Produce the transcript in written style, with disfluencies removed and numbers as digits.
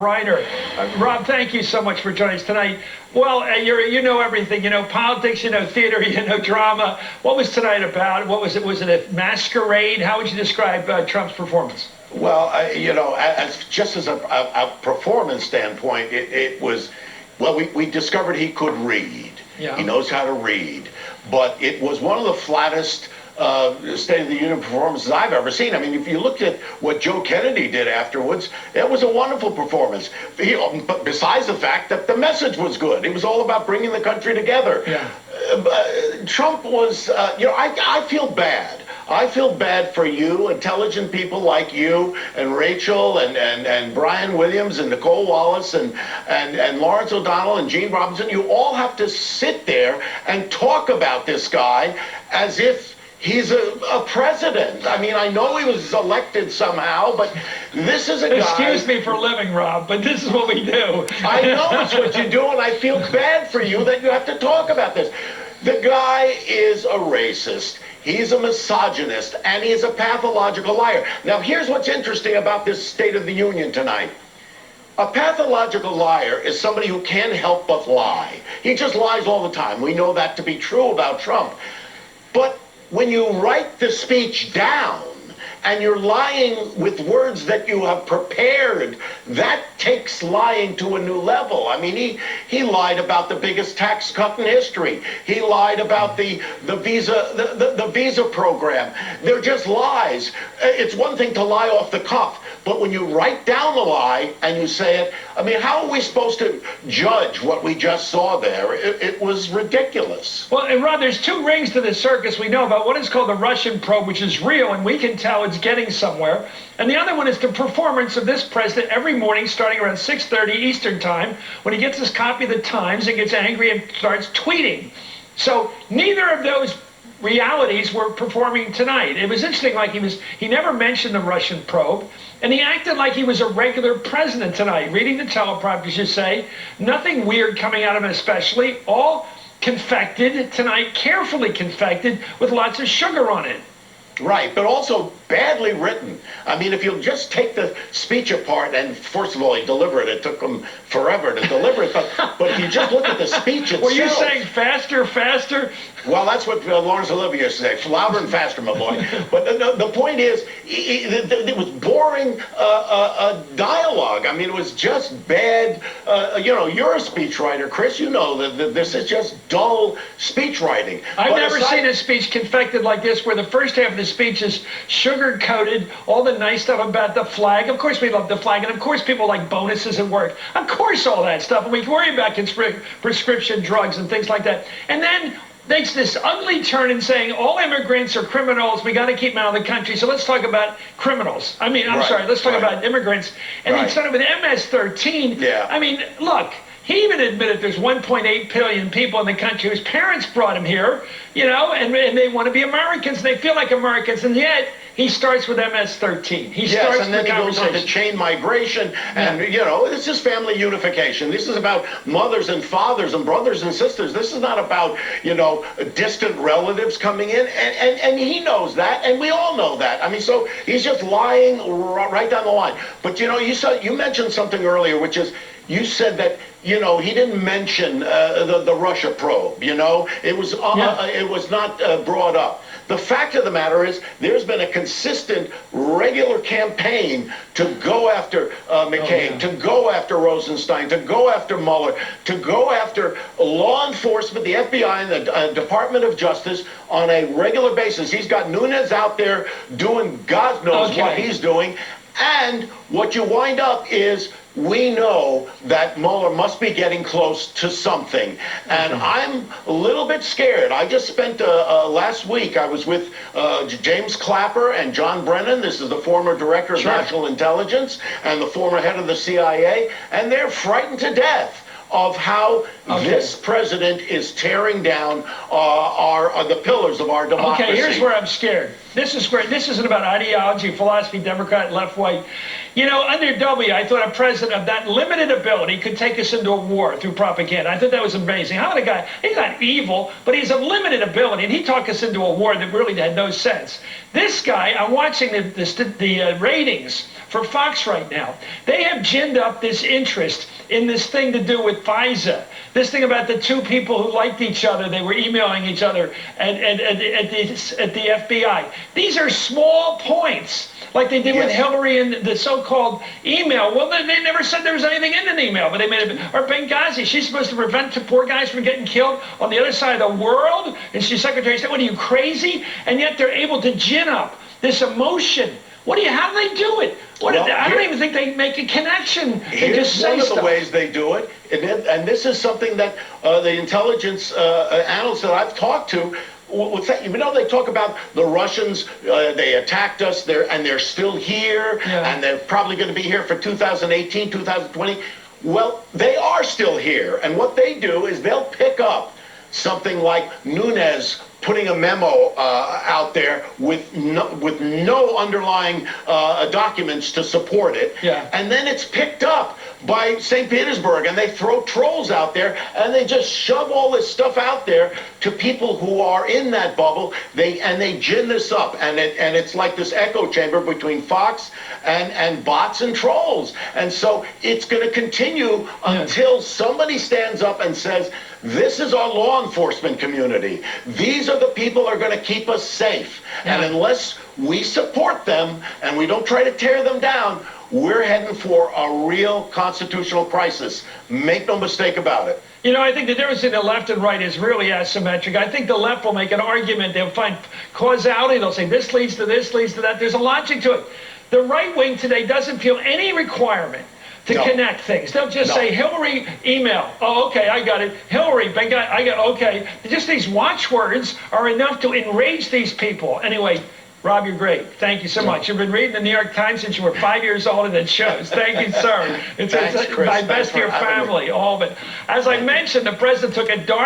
Reiner. Rob, thank you so much for joining us tonight. Well, you know everything. You know politics, you know theater, you know drama. What was tonight about? What was it? Was it a masquerade? How would you describe Trump's performance? Well, just as a performance standpoint, it was, well, we discovered he could read. Yeah. He knows how to read. But it was one of the flattest State of the Union performances I've ever seen. I mean, if you looked at what Joe Kennedy did afterwards, it was a wonderful performance. But besides the fact that the message was good, it was all about bringing the country together. Yeah. Trump was, I feel bad. I feel bad for you, intelligent people like you and Rachel and Brian Williams and Nicole Wallace and Lawrence O'Donnell and Gene Robinson. You all have to sit there and talk about this guy as if he's a president. I mean, I know he was elected somehow, but this is a guy... Excuse me for living, Rob, but this is what we do. I know it's what you do, and I feel bad for you that you have to talk about this. The guy is a racist. He's a misogynist, and he's a pathological liar. Now, here's what's interesting about this State of the Union tonight. A pathological liar is somebody who can't help but lie. He just lies all the time. We know that to be true about Trump. But when you write the speech down and you're lying with words that you have prepared, that takes lying to a new level. I mean, he lied about the biggest tax cut in history. He lied about the visa program. They're just lies. It's one thing to lie off the cuff, but when you write down the lie and you say it, I mean, how are we supposed to judge what we just saw there? It was ridiculous. Well, and Rob, there's two rings to this circus we know about. One is called the Russian probe, which is real, and we can tell it's getting somewhere. And the other one is the performance of this president every morning starting around 6:30 Eastern time when he gets his copy of the Times and gets angry and starts tweeting. So neither of those realities were performing tonight. It was interesting, like he never mentioned the Russian probe, and he acted like he was a regular president tonight, reading the teleprompter, you say, nothing weird coming out of him especially, all confected tonight, carefully confected with lots of sugar on it. Right, but also badly written. I mean, if you'll just take the speech apart, and first of all, he delivered it. It took him forever to deliver it. But if you just look at the speech itself... Were you saying faster, faster? Well, that's what Lawrence Olivier used to say. Louder and faster, my boy. But the point is, it was boring dialogue. I mean, it was just bad. You're a speechwriter, Chris. You know that this is just dull speech writing. I've never seen a speech confected like this, where the first half of the speech is sugar-coated, all the nice stuff about the flag. Of course we love the flag, and of course people like bonuses at work. Of course all that stuff, and we worry about prescription drugs and things like that. And then makes this ugly turn in saying all immigrants are criminals, we got to keep them out of the country, so let's talk about criminals. I mean, let's talk about immigrants. And he started with MS-13. Yeah. I mean, look, he even admitted there's 1.8 billion people in the country whose parents brought him here, and they want to be Americans, and they feel like Americans, and yet he starts with MS-13. He starts and then the he goes on to conversation. chain migration, and, this is family unification. This is about mothers and fathers and brothers and sisters. This is not about, distant relatives coming in, and he knows that, and we all know that. I mean, so he's just lying right down the line. But, you mentioned something earlier, which is, you said that, he didn't mention the Russia probe, It was not brought up. The fact of the matter is, there's been a consistent, regular campaign to go after McCain, to go after Rosenstein, to go after Mueller, to go after law enforcement, the FBI and the Department of Justice on a regular basis. He's got Nunes out there doing God knows what he's doing. And what you wind up is, we know that Mueller must be getting close to something. And I'm a little bit scared. I just spent last week, I was with James Clapper and John Brennan. This is the former director of National Intelligence and the former head of the CIA. And they're frightened to death of how this president is tearing down the pillars of our democracy. Okay, here's where I'm scared. This is great. This isn't about ideology, philosophy, Democrat, left, white. You know, under W, I thought a president of that limited ability could take us into a war through propaganda. I thought that was amazing. How would a guy, he's not evil, but he's of limited ability, and he talked us into a war that really had no sense. This guy, I'm watching the ratings for Fox right now. They have ginned up this interest in this thing to do with FISA. This thing about the two people who liked each other, they were emailing each other at the FBI. These are small points, like they did with Hillary and the so-called email. Well, they never said there was anything in an email, but they made it. Or Benghazi, she's supposed to prevent the poor guys from getting killed on the other side of the world, and she's Secretary of State. What, are you crazy? And yet they're able to gin up this emotion. How do they do it? I don't even think they make a connection. They just say one of stuff. the ways they do it, and this is something that the intelligence analysts that I've talked to, they talk about the Russians, they attacked us, and they're still here, and they're probably going to be here for 2018, 2020. Well, they are still here, and what they do is they'll pick up something like Nunes putting a memo out there with no underlying documents to support it, and then it's picked up by St. Petersburg, and they throw trolls out there, and they just shove all this stuff out there to people who are in that bubble. They gin this up, and it's like this echo chamber between Fox and bots and trolls, and so it's going to continue until somebody stands up and says, this is our law enforcement community. These are the people who are going to keep us safe. And unless we support them and we don't try to tear them down, we're heading for a real constitutional crisis. Make no mistake about it. You know, I think the difference in the left and right is really asymmetric. I think the left will make an argument. They'll find causality. They'll say this leads to this, leads to that. There's a logic to it. The right wing today doesn't feel any requirement to connect things. They'll just say, Hillary, email. Oh, okay, I got it. Hillary, I got okay. Just these watchwords are enough to enrage these people. Anyway, Rob, you're great. Thank you so much. You've been reading the New York Times since you were 5 years old, and it shows. Thank you, sir. It's Thanks, Chris. my best to your family, all of it. As I mentioned, the president took a dark